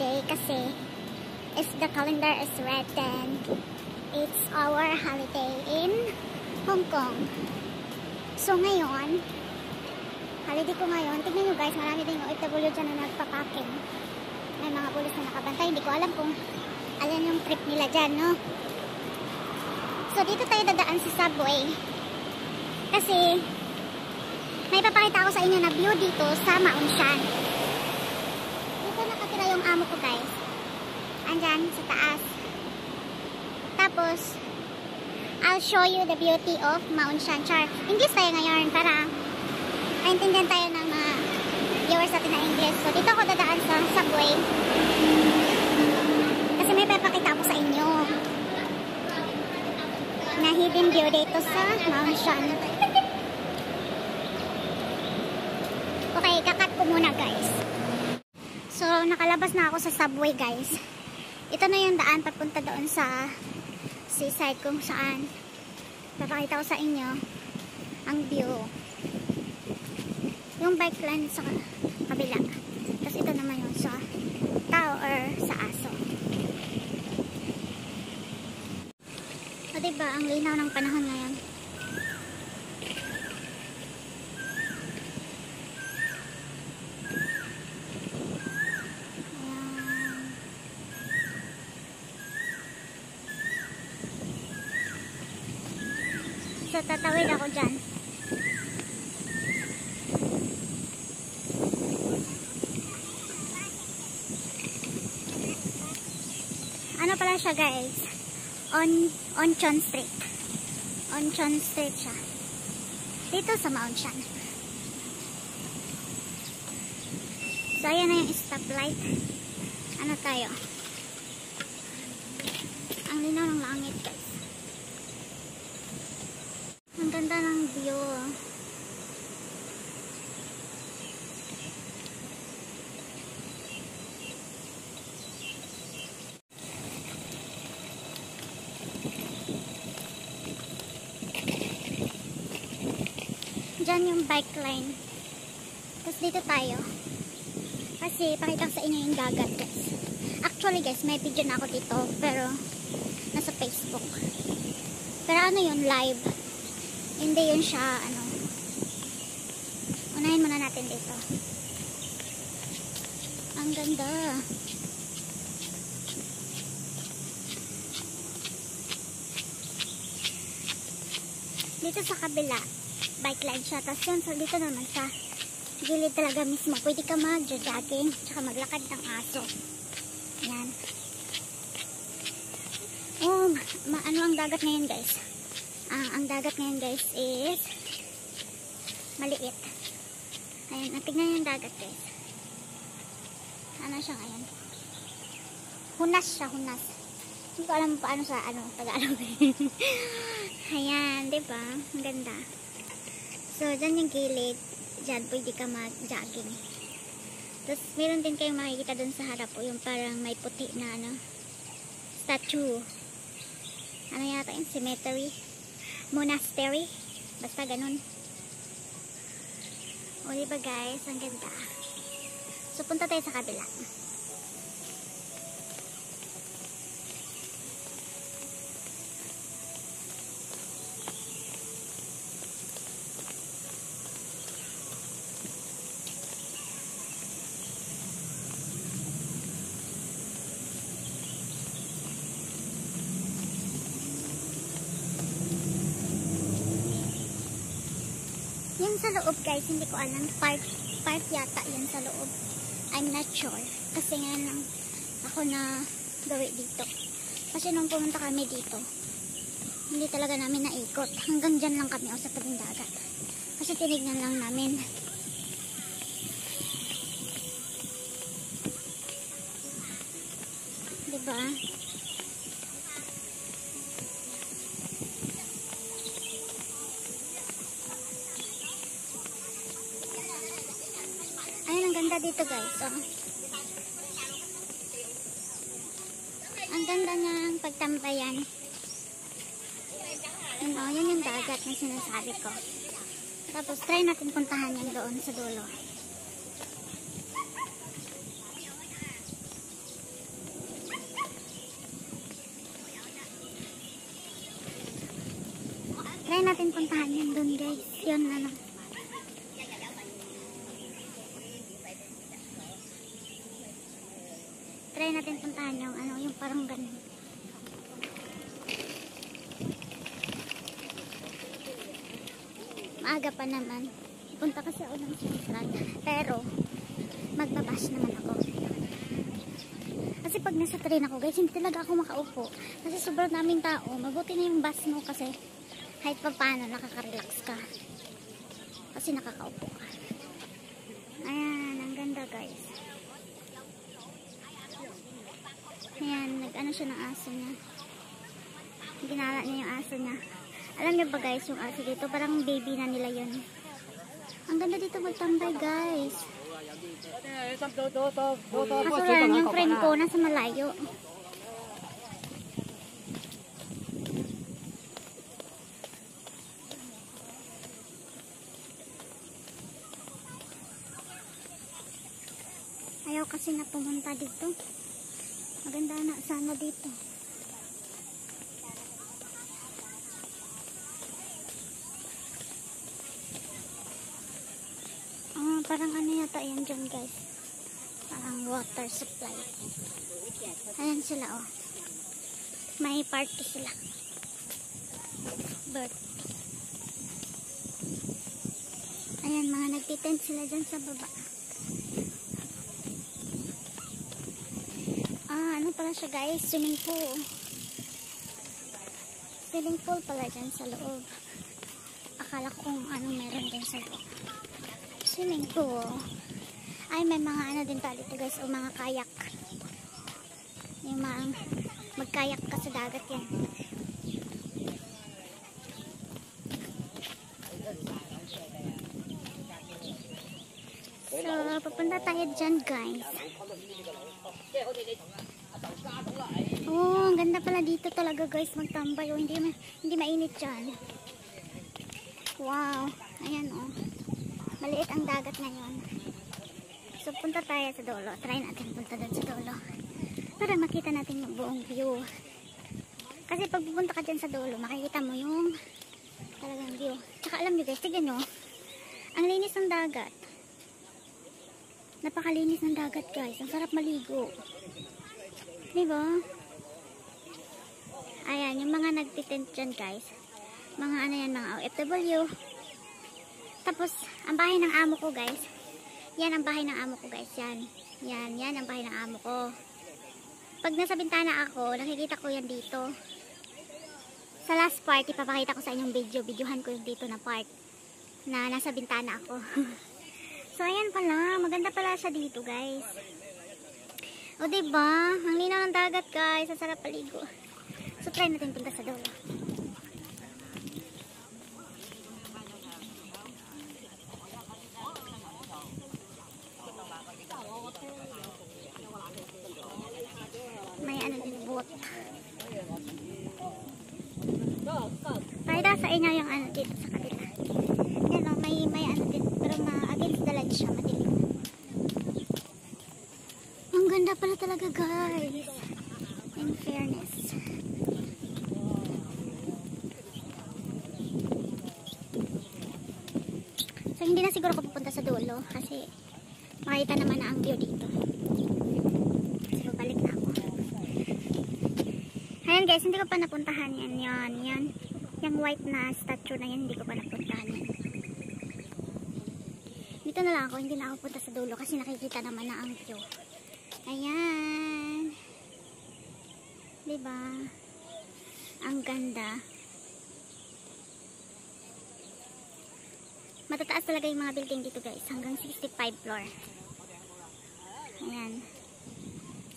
holiday kasi if the calendar is red, then it's our holiday in Hong Kong. So ngayon, holiday ko ngayon. Tignan nyo guys, marami din yung OFW dyan na nagpapaking. May mga pulis na nakabantay. Hindi ko alam kung alin yung trip nila dyan, no? So dito tayo dadaan sa subway. Kasi may papakita ko sa inyo na view dito sa Mao Shan. Dito nakatira yung amo ko guys. Andyan sa taas. Tapos I'll show you the beauty of Mao Shan. Char, English tayo ngayon para maintindihan tayo ng mga viewers natin na English. So dito ako dadaan sa subway. Kasi may papakita ko sa inyo na hidden view dito sa Mao Shan. Okay, kakat ko muna guys. So nakalabas na ako sa subway guys. Ito na yung daan papunta doon sa seaside kung saan papakita ko sa inyo ang view. Yung bike lane sa kabila. Tapos ito naman yung sa tao or sa aso. O diba, ang linaw ng panahon ngayon. So tatawid ako dyan. Ano pala siya guys? Oncheon Street. Oncheon Street siya. Dito sa Mao Shan. So ayan na yung stoplight. Ano tayo? Ang linaw ng langit guys. Ang ganda ng view. Diyan yung bike lane. Tapos dito tayo. Kasi pakita ko sa inyo yung dagat guys. Actually guys, may video na ako dito. Pero nasa Facebook. Pero ano yun, live. Hindi yun siya, ano. Unahin muna natin dito. Ang ganda. Dito sa kabila, bike lane siya. Tapos yun, so dito naman sa gilid talaga mismo. Pwede ka mag-jogging, tsaka maglakad ng aso. Yan. Oh, ano ang dagat ngayon guys? Ang dagat ngayon guys is maliit. Ayan, tignan yung dagat guys. Ano siya ngayon? Hunas siya, hunas. Hindi ko alam paano sa Tagalog. Ayan, diba? Ang ganda. So, dyan yung gilid. Dyan, pwede ka mag-jogging. Tapos, meron din kayong makikita dun sa harap po. Yung parang may puti na statue. Ano yata yung cemetery? Monastery. Basta ganun. O, diba guys? Ang ganda. So, punta tayo sa kabila. Yung sa loob guys, hindi ko alam. Part yata yun sa loob. I'm not sure. Kasi ngayon lang ako na gawi dito. Kasi nung pumunta kami dito, hindi talaga namin naikot. Hanggang dyan lang kami sa tabing dagat. Kasi tinignan lang namin. Diba? Dito guys, oh. Ang ganda ng pagtambayan. Yun, oh, yun yung dagat na sinasabi ko. Tapos try natin puntahan yan doon sa dulo. Try natin puntahan yan dun guys. Yun ano. Try natin puntahan yung ano, yung parang ganun. Maaga pa naman. Punta kasi ako ng Central. Pero, magbabas naman ako. Kasi pag nasa train ako guys, hindi talaga ako makaupo. Kasi sobrang daming tao. Mabuti na yung bus mo kasi kahit pa paano nakaka-relax ka. Kasi nakakaupo ka. Ayan, ang ganda guys. Ayan, nag-ano siya ng aso niya. Ginala niya yung aso niya. Alam niyo ba guys, yung aso dito, parang baby na nila yun. Ang ganda dito magtambay guys. Kaso lang yung friend ko nasa malayo. Ayaw kasi na pumunta dito. Maganda na sana dito. Parang ano yata yan dyan guys. Parang water supply. Ayan sila oh. May party sila. Bird. Ayan, mga nagtitent sila dyan sa baba. Ano pala siya guys? Swimming pool. Swimming pool pala dyan sa loob. Akala ko kung ano meron din sa loob. Swimming pool. Ay, may mga ano din pala dito guys. O mga kayak. Yung mga magkayak ka sa dagat yan. So, papunta tayo dyan guys. Oh, ang ganda pala dito talaga guys magtambay. Oh, hindi mainit dyan. Wow. Ayan oh. Maliit ang dagat ngayon. So, punta tayo sa dulo. Try natin punta doon sa dulo. Para makita natin yung buong view. Kasi pag pupunta ka dyan sa dulo, makikita mo yung talagang view. Tsaka alam nyo guys, tignan nyo. Ang linis ng dagat. Napakalinis ng dagat guys. Ang sarap maligo. Diba? Ayan, yung mga nagtitent dyan guys. Mga ano yan, mga OFW. Tapos, ang bahay ng amo ko guys. Yan ang bahay ng amo ko guys. Yan ang bahay ng amo ko. Pag nasa bintana ako, nakikita ko yan dito. Sa last part, ipapakita ko sa inyong videohan ko yung dito na part. Na nasa bintana ako. So, ayan pala. Maganda pala siya dito guys. O diba? Ang linaw ng dagat guys. Ang sarap paligo. So, try natin punta sa dulo. May ano din boat. Pakita sa inyo yung ano dito sa kabila. Yan o, may ano din. Pero against the light siya, madilim. Ang ganda pala talaga guys. In fairness. So hindi na siguro ako pupunta sa dulo. Kasi makita naman na ang view dito. So balik na ako. Ayan guys, hindi ko pa napuntahan yan. Yan. Yung white na statue na yan, hindi ko pa napuntahan yan. Dito na lang ako, hindi na ako punta sa dulo kasi nakikita naman na ang view. Ayan. Diba? Ang ganda. Matataas talaga yung mga building dito guys. Hanggang 65 floor. Ayan.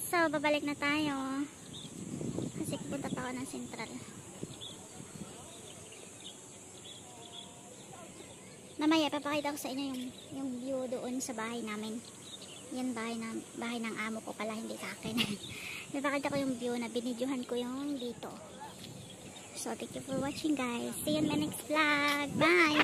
So, babalik na tayo. Kasi pupunta pa ako ng Central. Mamaya, papakita ko sa inyo yung view doon sa bahay namin. Yan bahay ng amo ko pala, hindi sa akin. Papakita ko yung view na binidyohan ko yung dito. So, thank you for watching guys. See you in my next vlog. Bye!